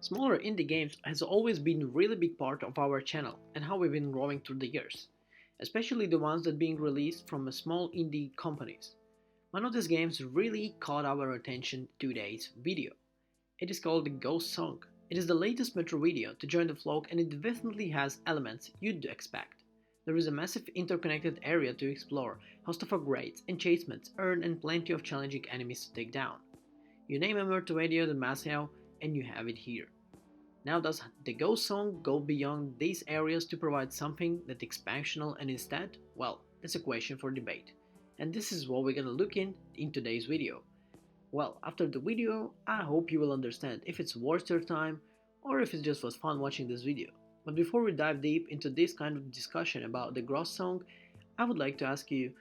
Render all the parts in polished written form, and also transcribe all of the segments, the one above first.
Smaller indie games has always been a really big part of our channel and how we've been growing through the years, especially the ones that being released from small indie companies. One of these games really caught our attention today's video. It is called the Ghost Song. It is the latest Metro video to join the vlog and it definitely has elements you'd expect. There is a massive interconnected area to explore, host of upgrades, enchantments, earn and plenty of challenging enemies to take down. You name a Metro video the Maseo and you have it here. Now does the Ghost Song go beyond these areas to provide something that's expansional and instead? Well, that's a question for debate. And this is what we're gonna look in today's video. Well, after the video, I hope you will understand if it's worth your time or if it just was fun watching this video. But before we dive deep into this kind of discussion about the Ghost Song, I would like to ask you,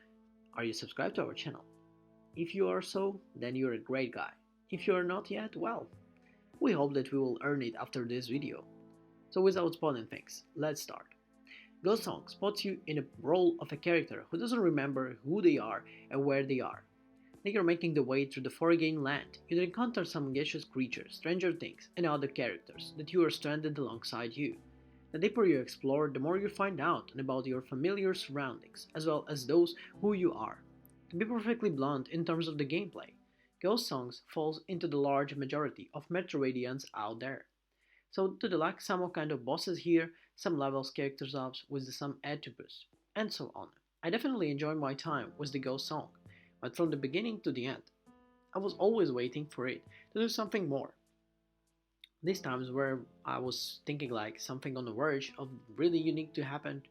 are you subscribed to our channel? If you are so, then you're a great guy. If you are not yet, well, we hope that we will earn it after this video. So without spoiling things, let's start. Ghost Song spots you in a role of a character who doesn't remember who they are and where they are. They are making the way through the foreign land. You encounter some gaseous creatures, stranger things, and other characters that you are stranded alongside you. The deeper you explore, the more you find out about your familiar surroundings, as well as those who you are. To be perfectly blunt in terms of the gameplay, Ghost Songs falls into the large majority of Metroidvanias out there. So to the lack some kind of bosses here, some levels, characters ups with some attributes, and so on. I definitely enjoy my time with the Ghost Song, but from the beginning to the end, I was always waiting for it to do something more. These times where I was thinking like something on the verge of really unique to happen,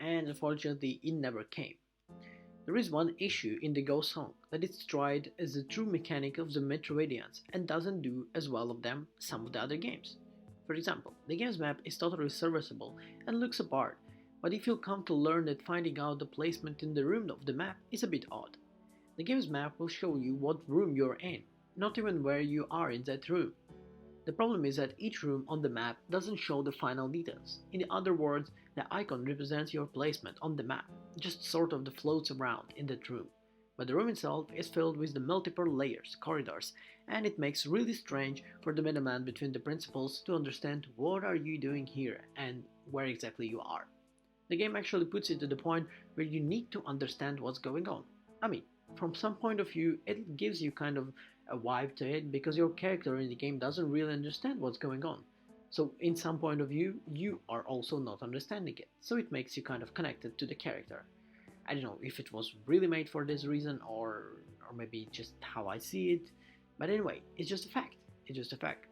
and unfortunately it never came. There is one issue in the Ghost Song that it's tried as the true mechanic of the Metroidvanias and doesn't do as well of them some of the other games. For example, the game's map is totally serviceable and looks apart, but if you come to learn that finding out the placement in the room of the map is a bit odd. The game's map will show you what room you're in, not even where you are in that room. The problem is that each room on the map doesn't show the final details. In other words, the icon represents your placement on the map, just sort of floats around in that room. But the room itself is filled with the multiple layers, corridors, and it makes really strange for the middleman between the principals to understand what are you doing here and where exactly you are. The game actually puts it to the point where you need to understand what's going on. I mean, from some point of view, it gives you kind of a vibe to it because your character in the game doesn't really understand what's going on. So in some point of view, you are also not understanding it. So it makes you kind of connected to the character. I don't know if it was really made for this reason or maybe just how I see it. But anyway, it's just a fact. It's just a fact.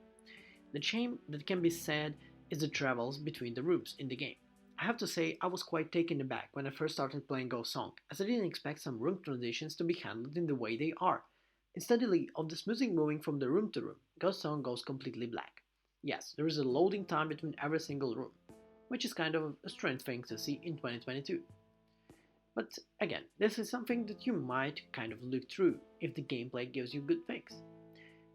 The shame that can be said is the travels between the rooms in the game. I have to say I was quite taken aback when I first started playing Ghost Song, as I didn't expect some room transitions to be handled in the way they are. Instead of the smoothing moving from the room to room, Ghost Song goes completely black. Yes, there is a loading time between every single room, which is kind of a strange thing to see in 2022. But again, this is something that you might kind of look through if the gameplay gives you good things.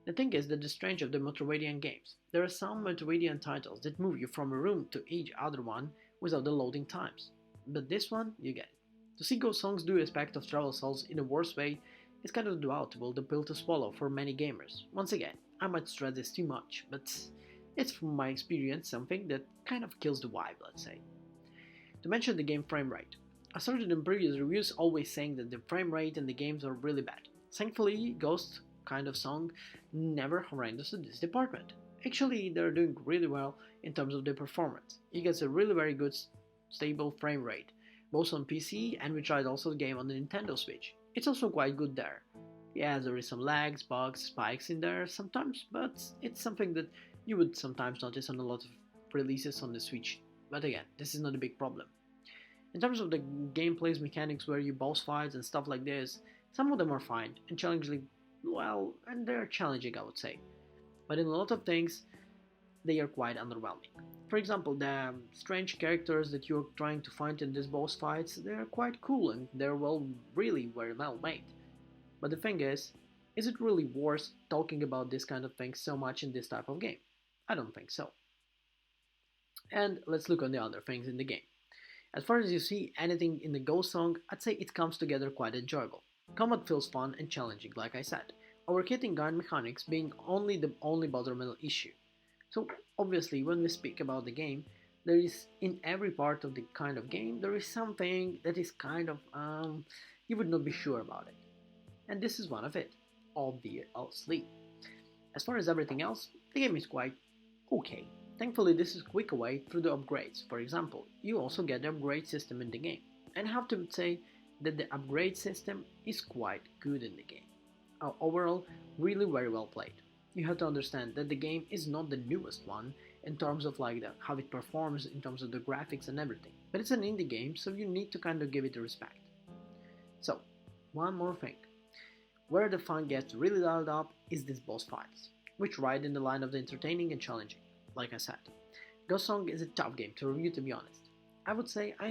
The thing is that the strange of the Metroidvanian games, there are some Metroidvanian titles that move you from a room to each other one without the loading times. But this one, you get it. To see Ghost Songs do aspect of travel souls in a worse way is kind of doubtable the pill to swallow for many gamers. Once again, I might stress this too much, but it's from my experience something that kind of kills the vibe, let's say. To mention the game frame rate, I started in previous reviews always saying that the frame rate in the games are really bad. Thankfully, Ghost kind of Song never horrendous in this department. Actually, they're doing really well in terms of their performance. It gets a really very good stable frame rate, both on PC and we tried also the game on the Nintendo Switch. It's also quite good there. Yeah, there is some lags, bugs, spikes in there sometimes, but it's something that you would sometimes notice on a lot of releases on the Switch. But again, this is not a big problem. In terms of the gameplay's mechanics where you boss fights and stuff like this, some of them are fine and challenging, well, and they're challenging I would say. But in a lot of things, they are quite underwhelming. For example, the strange characters that you're trying to find in these boss fights, they're quite cool and they're really very well made. But the thing is it really worth talking about this kind of things so much in this type of game? I don't think so. And let's look on the other things in the game. As far as you see anything in the Ghost Song, I'd say it comes together quite enjoyable. Combat feels fun and challenging like I said, our kit and gun mechanics being the only bottleneck issue. So obviously when we speak about the game, there is in every part of the kind of game there is something that is kind of you would not be sure about it. And this is one of it, obviously. As far as everything else, the game is quite okay. Thankfully, this is quick away through the upgrades. For example, you also get the upgrade system in the game. And I have to say that the upgrade system is quite good in the game. Overall, really very well played. You have to understand that the game is not the newest one in terms of like how it performs in terms of the graphics and everything. But it's an indie game, so you need to kind of give it a respect. So, one more thing. Where the fun gets really dialed up is these boss fights, which ride in the line of the entertaining and challenging. Like I said, Ghost Song is a tough game to review, to be honest. I would say I